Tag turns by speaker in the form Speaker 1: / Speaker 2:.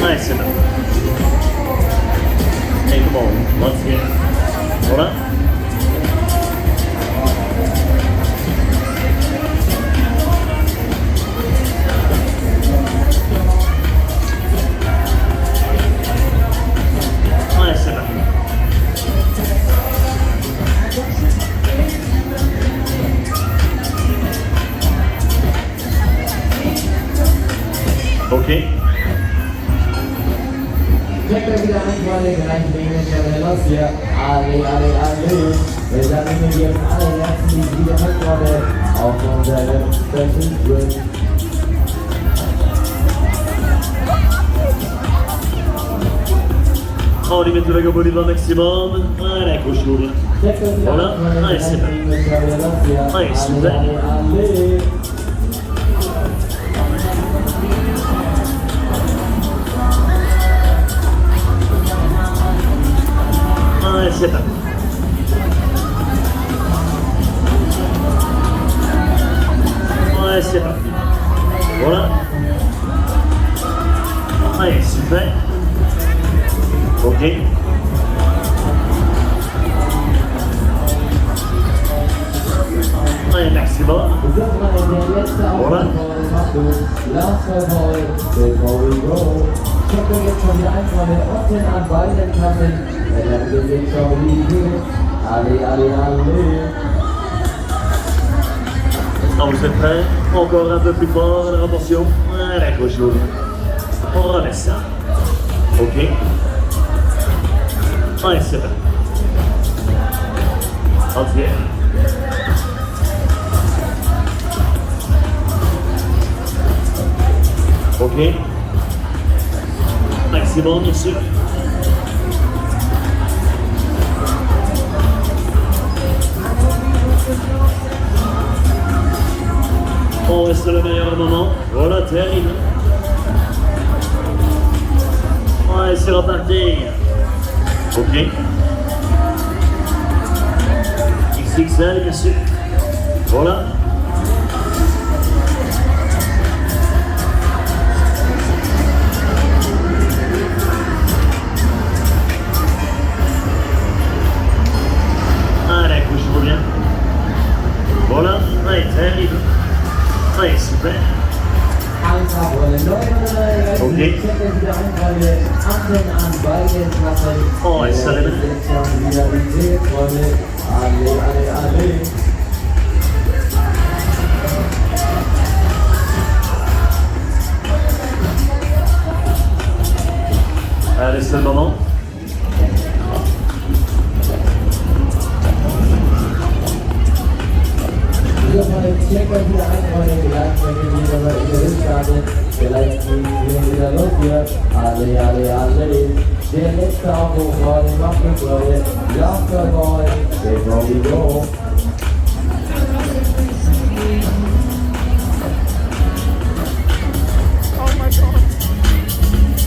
Speaker 1: Nice enough. Take the ball. Once again. Voilà. Nice enough. Okay.
Speaker 2: Checkt euch wieder ein, Freunde, gleich legen wir los hier. Alle. Wir sammeln hier im allerersten die wieder mit, Freunde, auf unserem Special Drink.
Speaker 1: On li met la gabonne au maximum. Allez, accroche-nous. Voilà. Allez, c'est bon. Allez, super. Allez, c'est bon. Allez, c'est bon. Voilà. Allez, super. Ok. Allez, maximum. Voilà.
Speaker 2: Checkt euch jetzt schon wieder ein, Freunde, unten an beiden Kassen. Der Besitzer liegt. Alle.
Speaker 1: Alors vous êtes prêts? Encore un peu plus fort la proportion. Allez, accroche-nous. On remet ça. Ok. Allez, c'est bon. Entière. Ok. Maximum, bien sûr. On reste le meilleur moment. Voilà, terrible. Ouais, c'est reparti. Ok. XXL, bien sûr. Voilà. Allez, couche-vous bien. Voilà. Ouais, terrible. Ouais, super. Ok. Oh, et ça l'est. Allez, c'est le moment.
Speaker 2: Checkt euch wieder ein, Freunde, vielleicht könnt ihr wieder mal in der Rückstarte, vielleicht gehen wir wieder los hier. Alle. Der letzte Aufruf, Freunde, macht es, Freunde. Love the boy, before we go.